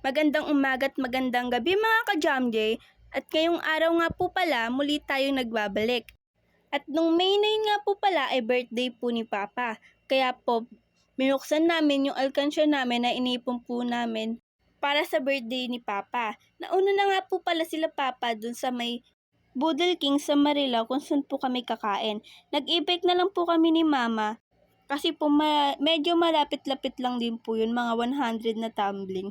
Magandang umaga't magandang gabi mga ka-Jam J. At ngayong araw nga po pala muli tayong nagbabalik. At nung May 9 nga po pala ay birthday po ni Papa. Kaya po binuksan namin yung alkansya namin na inipon po namin para sa birthday ni Papa. Nauna na nga po pala sila Papa dun sa may Boodle King sa Marilao kung saan po kami kakain. Nag-e-bake na lang po kami ni Mama kasi po medyo malapit-lapit lang din po yun, mga 100 na tumbling.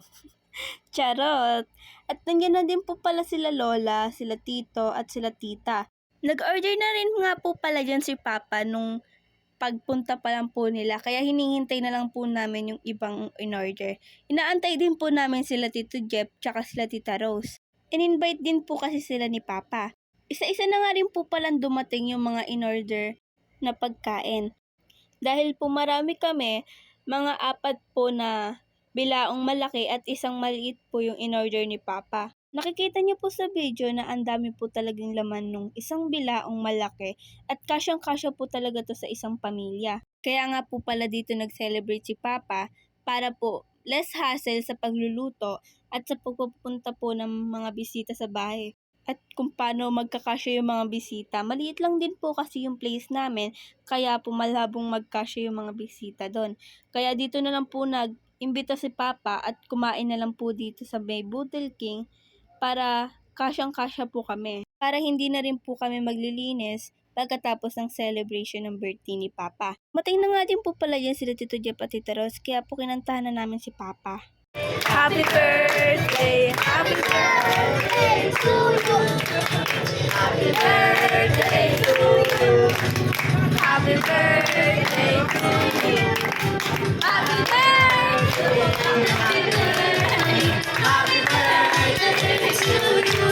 Charot! At nandiyan na din po pala sila Lola, sila Tito at sila Tita. Nag-order na rin nga po pala dyan si Papa nung pagpunta pa lang po nila. Kaya hinihintay na lang po namin yung ibang in-order. Inaantay din po namin sila Tito Jeff tsaka sila Tita Rose. In-invite din po kasi sila ni Papa. Isa-isa na nga rin po palang dumating yung mga in-order na pagkain. Dahil po marami kami, mga 4 po na bilaong malaki at isang maliit po yung in-order ni Papa. Nakikita niyo po sa video na ang dami po talagang laman nung isang bilaong malaki at kasyang-kasya po talaga to sa isang pamilya. Kaya nga po pala dito nag-celebrate si Papa para po less hassle sa pagluluto at sa pagpupunta po ng mga bisita sa bahay. At kung paano magkakasya yung mga bisita, maliit lang din po kasi yung place namin, kaya po malabong magkasya yung mga bisita doon. Kaya dito na lang po nag-imbita si Papa at kumain na lang po dito sa May Boodle King para kasyang-kasya po kami. Para hindi na rin po kami maglilinis pagkatapos ng celebration ng birthday ni Papa. Matay na nga din po pala yan sila Tito Jeff at Tita Rose, kaya po kinantahan na namin si Papa. Happy birthday! Happy birthday to you! Happy birthday to you! Happy birthday to you! Happy birthday! Happy birthday! Happy birthday to you!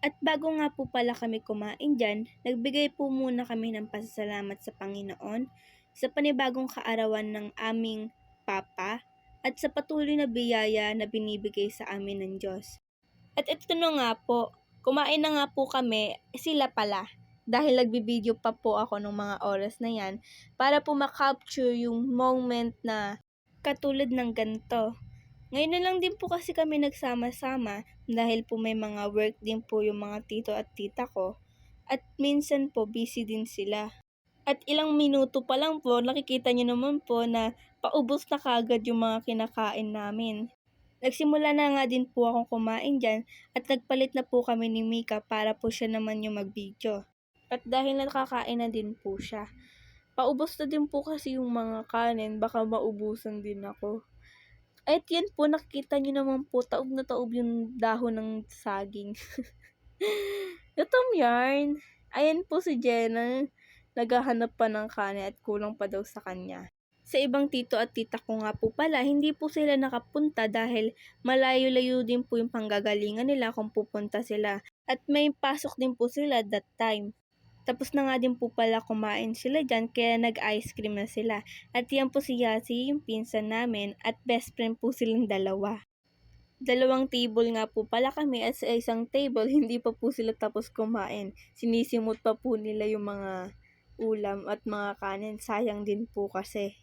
At bago nga po pala kami kumain dyan, nagbigay po muna kami ng pasasalamat sa Panginoon sa panibagong kaarawan ng aming Papa at sa patuloy na biyaya na binibigay sa amin ng Diyos. At ito na nga po, kumain na nga po kami, sila pala. Dahil nagbibideo pa po ako ng mga oras na yan para po makapture yung moment na katulad ng ganito. Ngayon na lang din po kasi kami nagsama-sama dahil po may mga work din po yung mga tito at tita ko at minsan po busy din sila. At ilang minuto pa lang po nakikita niyo naman po na paubos na kagad yung mga kinakain namin. Nagsimula na nga din po akong kumain dyan at nagpalit na po kami ni Mika para po siya naman yung mag-video. At dahil nakakain na din po siya, paubos na din po kasi yung mga kanin, baka maubusan din ako. At yan po, nakikita nyo naman po, taob na taob yung dahon ng saging. Gutom yarn. Ayan po si Jenna, naghahanap pa ng kanin at kulang pa daw sa kanya. Sa ibang tito at tita ko nga po pala, hindi po sila nakapunta dahil malayo-layo din po yung panggagalingan nila kung pupunta sila. At may pasok din po sila that time. Tapos na nga din po pala kumain sila dyan, kaya nag-ice cream na sila. At yan po si Yasi, yung pinsan namin, at best friend po silang dalawa. Dalawang table nga po pala kami at sa isang table, hindi pa po sila tapos kumain. Sinisimot pa po nila yung mga ulam at mga kanin. Sayang din po kasi.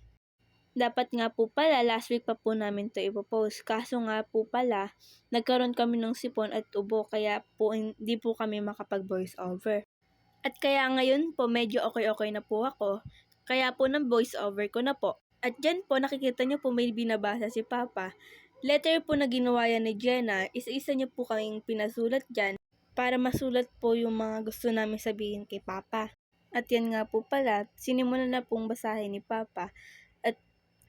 Dapat nga po pala, last week pa po namin to ipopost. Kaso nga po pala, nagkaroon kami ng sipon at ubo, kaya po hindi po kami makapag-voice over. At kaya ngayon po medyo okay na po ako. Kaya po ng voice over ko na po. At dyan po nakikita nyo po may binabasa si Papa. Letter po na ginawa yan ni Jenna. Isa-isa nyo po kaming pinasulat dyan para masulat po yung mga gusto namin sabihin kay Papa. At yan nga po pala, sinimulan na pong basahin ni Papa. At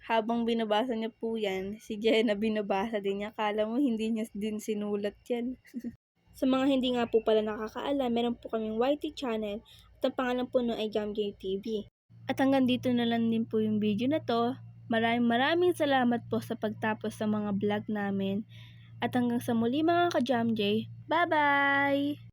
habang binabasa niya po yan, si Jenna binabasa din niya. Akala mo hindi niya din sinulat yan. Sa mga hindi nga po pala nakakaalam, meron po kaming YT channel at ang pangalan po nun ay JamJ TV. At hanggang dito na lang din po yung video na to. Maraming salamat po sa pagtapos sa mga vlog namin. At hanggang sa muli mga ka-JamJ, bye-bye!